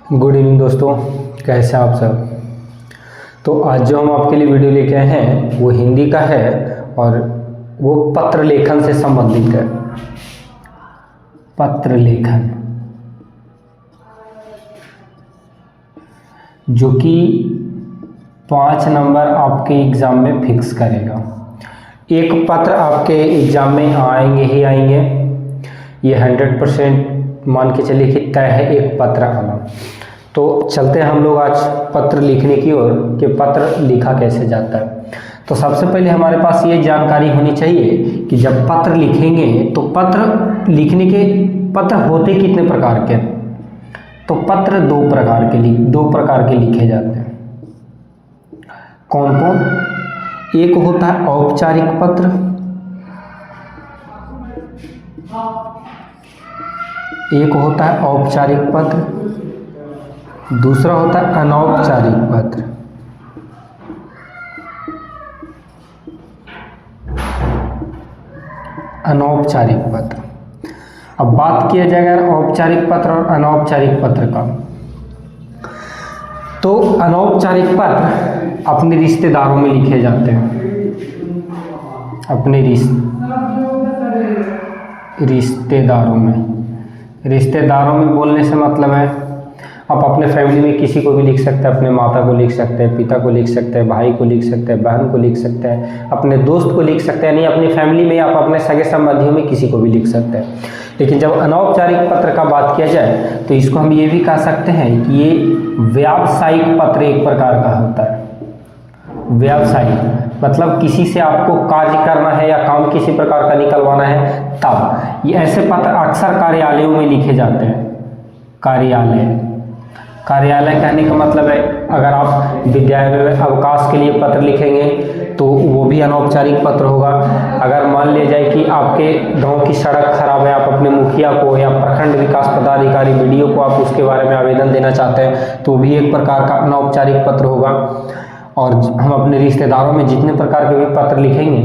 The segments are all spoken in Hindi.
गुड इवनिंग दोस्तों, कैसे हैं आप सब। तो आज जो हम आपके लिए वीडियो लेके आए हैं वो हिंदी का है और वो पत्र लेखन से संबंधित है। पत्र लेखन जो कि 5 नंबर आपके एग्ज़ाम में फिक्स करेगा। एक पत्र आपके एग्ज़ाम में आएंगे ही आएंगे, ये 100% मान के चलिए कि तय है एक पत्र आना। तो चलते हैं हम लोग आज पत्र लिखने की ओर कि पत्र लिखा कैसे जाता है। तो सबसे पहले हमारे पास ये जानकारी होनी चाहिए कि जब पत्र लिखेंगे तो पत्र लिखने के पत्र होते कितने प्रकार के। तो पत्र दो प्रकार के लिखे जाते हैं। कौन कौन? एक होता है औपचारिक पत्र, एक होता है औपचारिक पत्र, दूसरा होता है अनौपचारिक पत्र। अनौपचारिक पत्र। अब बात किया जाएगा औपचारिक पत्र और अनौपचारिक पत्र का। तो अनौपचारिक पत्र अपने रिश्तेदारों में लिखे जाते हैं। अपने रिश्तेदारों में बोलने से मतलब है आप अपने फैमिली में किसी को भी लिख सकते हैं। अपने माता को लिख सकते हैं, पिता को लिख सकते हैं, भाई को लिख सकते हैं, बहन को लिख सकते हैं, अपने दोस्त को लिख सकते हैं। यानी अपनी फैमिली में आप अपने सगे संबंधियों में किसी को भी लिख सकते हैं। लेकिन जब अनौपचारिक पत्र का बात किया जाए तो इसको हम ये भी कह सकते हैं कि ये व्यावसायिक पत्र एक प्रकार का होता है। व्यावसायिक मतलब किसी से आपको कार्य करना है या काम किसी प्रकार का निकलवाना है, तब ये ऐसे पत्र अक्सर कार्यालयों में लिखे जाते हैं। कार्यालय कहने का मतलब है अगर आप विद्यालय में अवकाश के लिए पत्र लिखेंगे तो वो भी अनौपचारिक पत्र होगा। अगर मान लिया जाए कि आपके गांव की सड़क खराब है, आप अपने मुखिया को या प्रखंड विकास पदाधिकारी बीडीओ को आप उसके बारे में आवेदन देना चाहते हैं तो भी एक प्रकार का अनौपचारिक पत्र होगा। और हम अपने रिश्तेदारों में जितने प्रकार के भी पत्र लिखेंगे,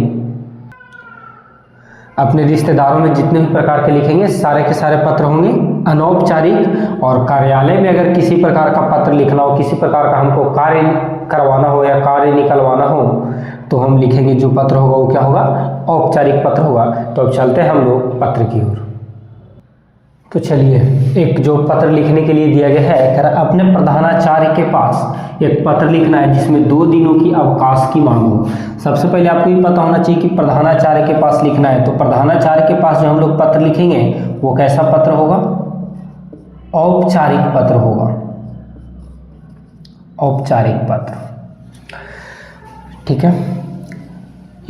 अपने रिश्तेदारों में जितने भी प्रकार के लिखेंगे सारे के सारे पत्र होंगे अनौपचारिक। और कार्यालय में अगर किसी प्रकार का पत्र लिखना हो, किसी प्रकार का हमको कार्य करवाना हो या कार्य निकलवाना हो तो हम लिखेंगे जो पत्र होगा वो क्या होगा? औपचारिक पत्र होगा। तो अब चलते हैं हम लोग पत्र की ओर। तो चलिए, एक जो पत्र लिखने के लिए दिया गया है, अपने प्रधानाचार्य के पास एक पत्र लिखना है जिसमें 2 दिनों की अवकाश की मांग हो। सबसे पहले आपको ये पता होना चाहिए कि प्रधानाचार्य के पास लिखना है। तो प्रधानाचार्य के पास जो हम लोग पत्र लिखेंगे वो कैसा पत्र होगा? औपचारिक पत्र होगा। औपचारिक पत्र, ठीक है।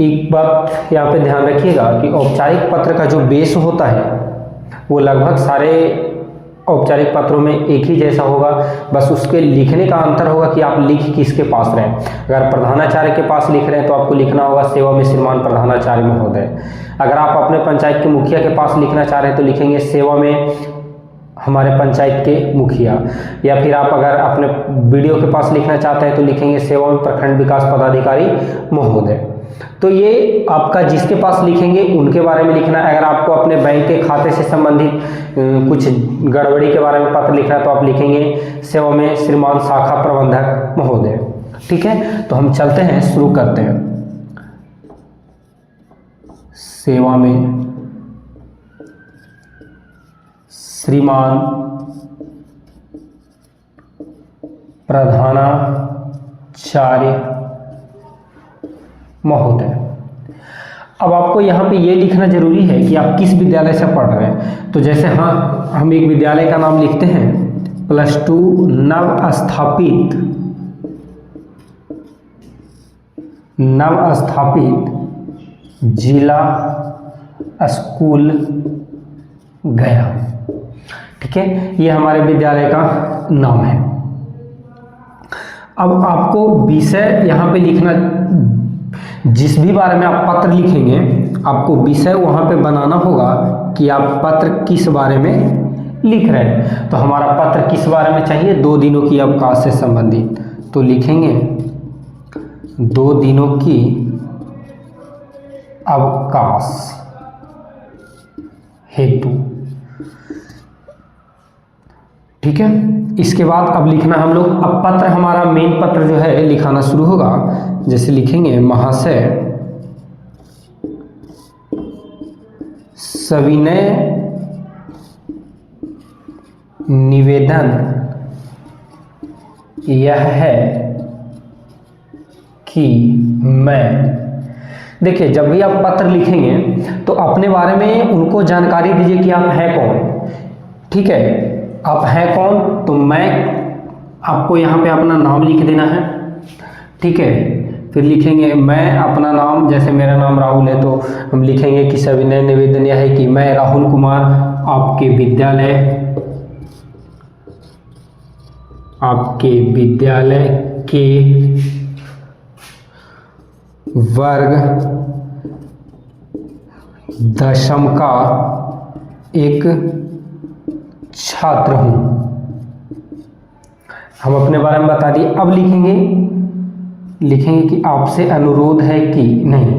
एक बात यहाँ पे ध्यान रखिएगा कि औपचारिक पत्र का जो बेस होता है वो लगभग सारे औपचारिक पत्रों में एक ही जैसा होगा, बस उसके लिखने का अंतर होगा कि आप लिख किसके पास रहे हैं। अगर प्रधानाचार्य के पास लिख रहे हैं तो आपको लिखना होगा सेवा में श्रीमान प्रधानाचार्य महोदय। अगर आप अपने पंचायत के मुखिया के पास लिखना चाह रहे हैं तो लिखेंगे सेवा में हमारे पंचायत के मुखिया। या फिर आप अगर अपने बीडीओ के पास लिखना चाहते हैं तो लिखेंगे सेवा में प्रखंड विकास पदाधिकारी महोदय। तो ये आपका जिसके पास लिखेंगे उनके बारे में लिखना है। अगर आपको अपने बैंक के खाते से संबंधित कुछ गड़बड़ी के बारे में पत्र लिखना है तो आप लिखेंगे सेवा में श्रीमान शाखा प्रबंधक महोदय। ठीक है, तो हम चलते हैं, शुरू करते हैं। सेवा में श्रीमान प्रधानाचार्य महोदय। अब आपको यहाँ पे ये लिखना जरूरी है कि आप किस विद्यालय से पढ़ रहे हैं। तो जैसे हम एक विद्यालय का नाम लिखते हैं, +2 नव स्थापित जिला स्कूल गया। ठीक है, ये हमारे विद्यालय का नाम है। अब आपको विषय यहाँ पे लिखना, जिस भी बारे में आप पत्र लिखेंगे आपको विषय वहाँ पे बनाना होगा कि आप पत्र किस बारे में लिख रहे हैं। तो हमारा पत्र किस बारे में चाहिए? 2 दिनों की अवकाश से संबंधित। तो लिखेंगे 2 दिनों की अवकाश हेतु। ठीक है। इसके बाद अब लिखना हम लोग, अब पत्र हमारा मेन पत्र जो है लिखाना शुरू होगा। जैसे लिखेंगे महाशय सविनय निवेदन यह है कि मैं, देखिए जब भी आप पत्र लिखेंगे तो अपने बारे में उनको जानकारी दीजिए कि आप हैं कौन। ठीक है, आप हैं कौन, तो मैं आपको यहाँ पे अपना नाम लिख देना है। ठीक है, फिर लिखेंगे मैं अपना नाम, जैसे मेरा नाम राहुल है तो हम लिखेंगे कि सविनय निवेदन यह है कि मैं राहुल कुमार आपके विद्यालय के वर्ग 10वीं का एक छात्र हूँ। हम अपने बारे में बता दिए। अब लिखेंगे कि आपसे अनुरोध है कि, नहीं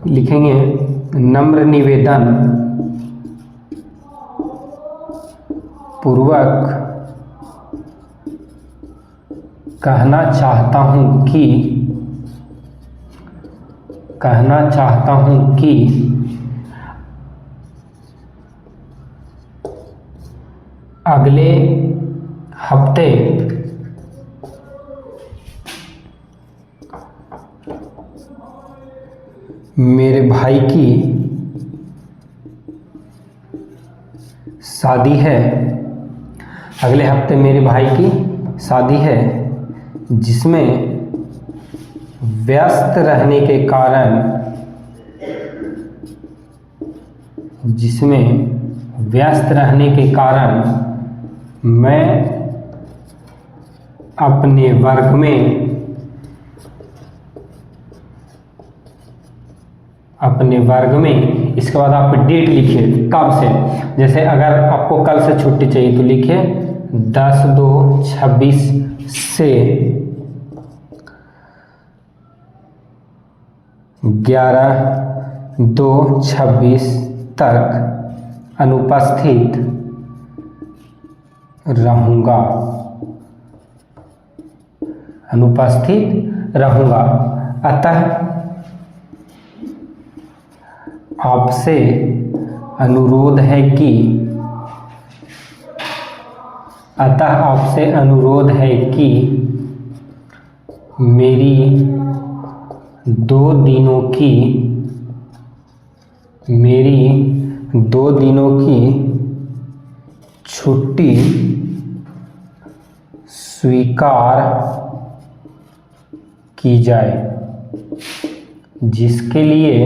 लिखेंगे नम्र निवेदन पूर्वक कहना चाहता हूँ कि अगले हफ्ते मेरे भाई की शादी है। अगले हफ्ते मेरे भाई की शादी है, जिसमें व्यस्त रहने के कारण मैं अपने वर्ग में, इसके बाद आप डेट लिखिए कब से। जैसे अगर आपको कल से छुट्टी चाहिए तो लिखिए 10/2/26 से 11/2/26 तक अनुपस्थित रहूँगा। अतः आपसे अनुरोध है कि मेरी 2 दिनों की छुट्टी स्वीकार की जाए, जिसके लिए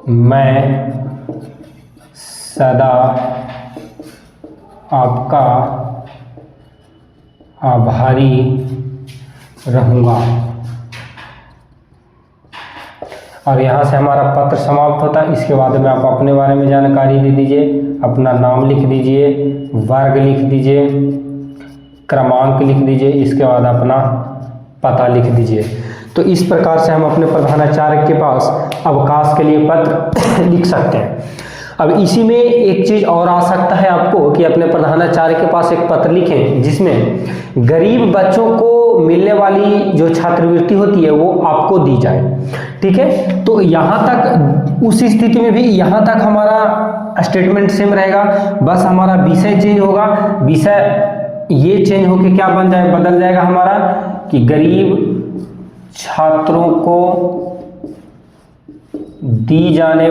मैं सदा आपका आभारी रहूँगा। और यहाँ से हमारा पत्र समाप्त होता है। इसके बाद में आप अपने बारे में जानकारी दे दीजिए, अपना नाम लिख दीजिए, वर्ग लिख दीजिए, क्रमांक लिख दीजिए, इसके बाद अपना पता लिख दीजिए। तो इस प्रकार से हम अपने प्रधानाचार्य के पास अवकाश के लिए पत्र लिख सकते हैं। अब इसी में एक चीज़ और आ सकता है आपको कि अपने प्रधानाचार्य के पास एक पत्र लिखें जिसमें गरीब बच्चों को मिलने वाली जो छात्रवृत्ति होती है वो आपको दी जाए। ठीक है, तो यहाँ तक, उस स्थिति में भी यहाँ तक हमारा स्टेटमेंट सेम रहेगा, बस हमारा विषय चेंज होगा। विषय ये चेंज होके क्या बदल जाएगा हमारा कि गरीब छात्रों को दी जाने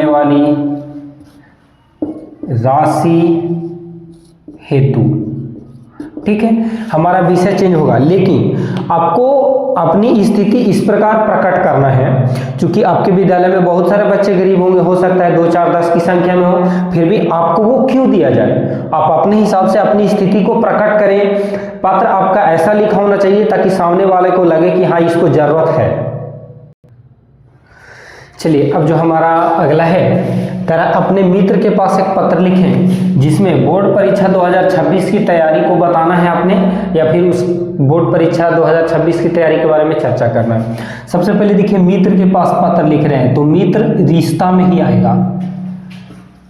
वाली राशि हेतु। ठीक है, हमारा विषय चेंज होगा, लेकिन आपको अपनी स्थिति इस प्रकार प्रकट करना है। क्योंकि आपके विद्यालय में बहुत सारे बच्चे गरीब होंगे, हो सकता है 2, 4, 10 की संख्या में हो, फिर भी आपको वो क्यों दिया जाए। आप अपने हिसाब से अपनी स्थिति को प्रकट करें। पत्र आपका ऐसा लिखा होना चाहिए ताकि सामने वाले को लगे कि हाँ इसको जरूरत है। चलिए अब जो हमारा अगला है कह रहा अपने मित्र के पास एक पत्र लिखें जिसमें बोर्ड परीक्षा 2026 की तैयारी को बताना है आपने, या फिर उस बोर्ड परीक्षा 2026 की तैयारी के बारे में चर्चा करना है। सबसे पहले देखिए मित्र के पास पत्र लिख रहे हैं, तो मित्र रिश्ता में ही आएगा,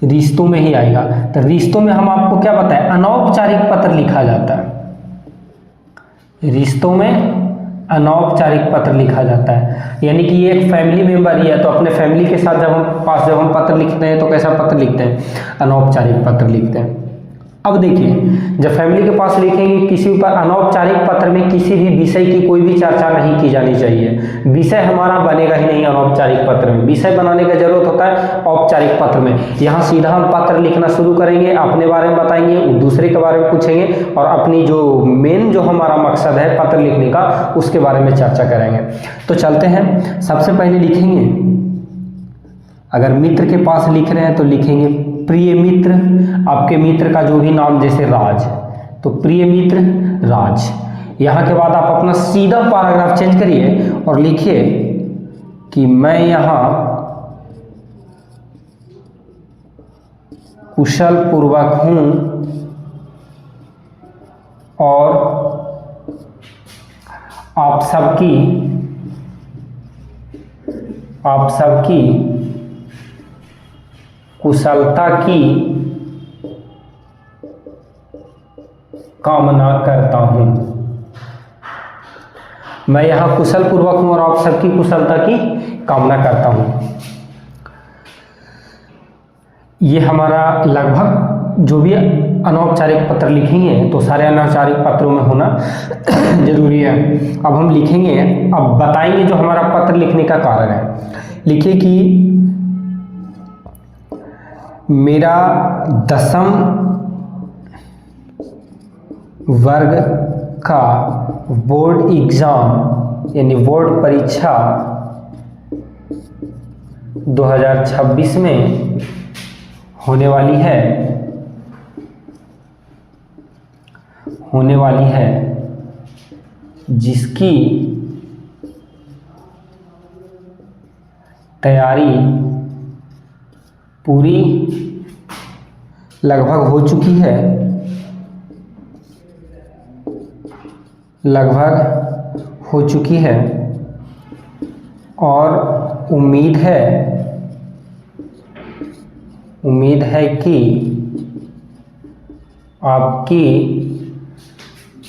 रिश्तों में ही आएगा। तो रिश्तों में हम आपको क्या बताएं, अनौपचारिक पत्र लिखा जाता है, रिश्तों में अनौपचारिक पत्र लिखा जाता है। यानी कि ये एक फैमिली मेंबर ही है, तो अपने फैमिली के साथ जब हम पत्र लिखते हैं तो कैसा पत्र लिखते हैं, अनौपचारिक पत्र लिखते हैं। अब देखिए जब फैमिली के पास लिखेंगे किसी ऊपर, अनौपचारिक पत्र में किसी भी विषय की कोई भी चर्चा नहीं की जानी चाहिए, विषय हमारा बनेगा ही नहीं अनौपचारिक पत्र में, विषय बनाने का जरूरत होता है औपचारिक पत्र में। यहाँ सीधा हम पत्र लिखना शुरू करेंगे, अपने बारे में बताएंगे, दूसरे के बारे में पूछेंगे और अपनी जो मेन जो हमारा मकसद है पत्र लिखने का उसके बारे में चर्चा करेंगे। तो चलते हैं, सबसे पहले लिखेंगे, अगर मित्र के पास लिख रहे हैं तो लिखेंगे प्रिय मित्र, आपके मित्र का जो भी नाम, जैसे राज, तो प्रिय मित्र राज। यहाँ के बाद आप अपना सीधा पैराग्राफ चेंज करिए और लिखिए कि मैं यहाँ कुशल पूर्वक हूँ और आप सबकी कुशलता की कामना करता हूं। मैं यहां कुशल पूर्वक हूं और आप सबकी कुशलता की कामना करता हूं। ये हमारा लगभग जो भी अनौपचारिक पत्र लिखेंगे तो सारे अनौपचारिक पत्रों में होना जरूरी है। अब हम लिखेंगे, अब बताएंगे जो हमारा पत्र लिखने का कारण है। लिखिए कि मेरा 10वीं वर्ग का बोर्ड एग्जाम यानी बोर्ड परीक्षा 2026 में होने वाली है जिसकी तैयारी पूरी लगभग हो चुकी है और उम्मीद है कि आपकी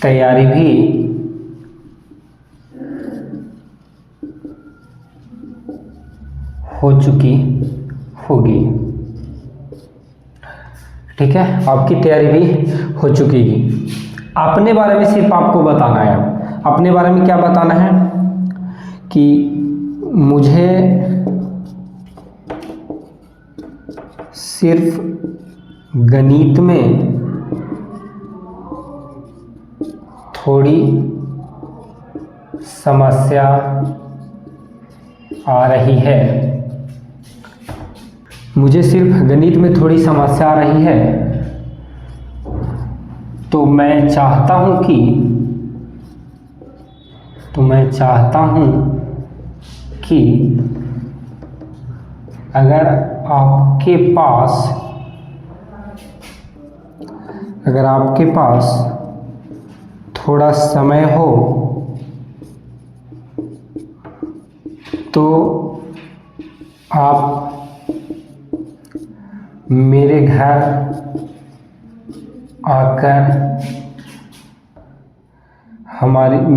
तैयारी भी हो चुकी होगी। ठीक है, आपकी तैयारी भी हो चुकी है। अपने बारे में सिर्फ आपको बताना है। अपने बारे में क्या बताना है कि मुझे सिर्फ गणित में थोड़ी समस्या आ रही है। मुझे सिर्फ गणित में थोड़ी समस्या आ रही है, तो मैं चाहता हूं कि अगर आपके पास थोड़ा समय हो तो आप मेरे घर आकर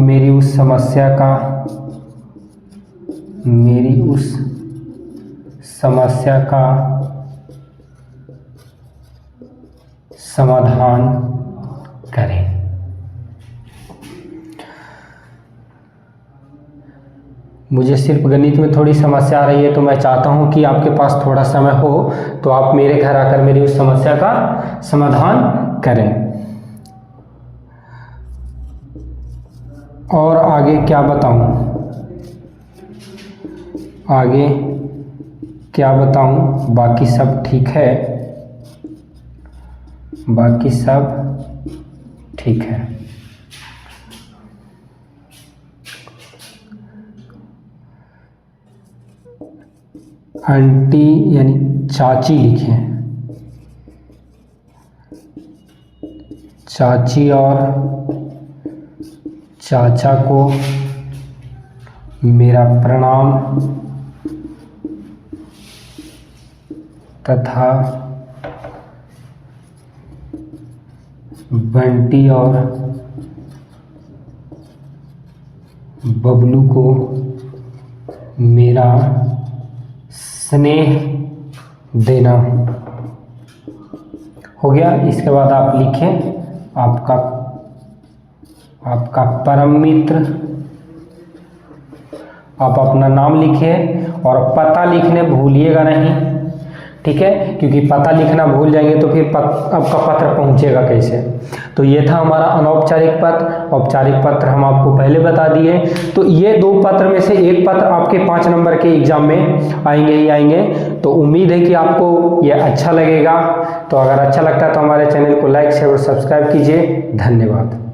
मेरी उस समस्या का समाधान करें। मुझे सिर्फ गणित में थोड़ी समस्या आ रही है, तो मैं चाहता हूं कि आपके पास थोड़ा समय हो तो आप मेरे घर आकर मेरी उस समस्या का समाधान करें। और आगे क्या बताऊं, बाकी सब ठीक है, आंटी यानी चाची लिखें, चाची और चाचा को मेरा प्रणाम तथा बंटी और बबलू को मेरा स्नेह देना। हो गया। इसके बाद आप लिखें आपका परम मित्र, आप अपना नाम लिखिए और पता लिखने भूलिएगा नहीं, ठीक है, क्योंकि पता लिखना भूल जाएंगे तो फिर आपका पत्र पहुंचेगा कैसे। तो ये था हमारा अनौपचारिक पत्र। औपचारिक पत्र हम आपको पहले बता दिए। तो ये 2 पत्र में से एक पत्र आपके 5 नंबर के एग्जाम में आएंगे ही आएंगे। तो उम्मीद है कि आपको ये अच्छा लगेगा। तो अगर अच्छा लगता है तो हमारे चैनल को लाइक शेयर और सब्सक्राइब कीजिए। धन्यवाद।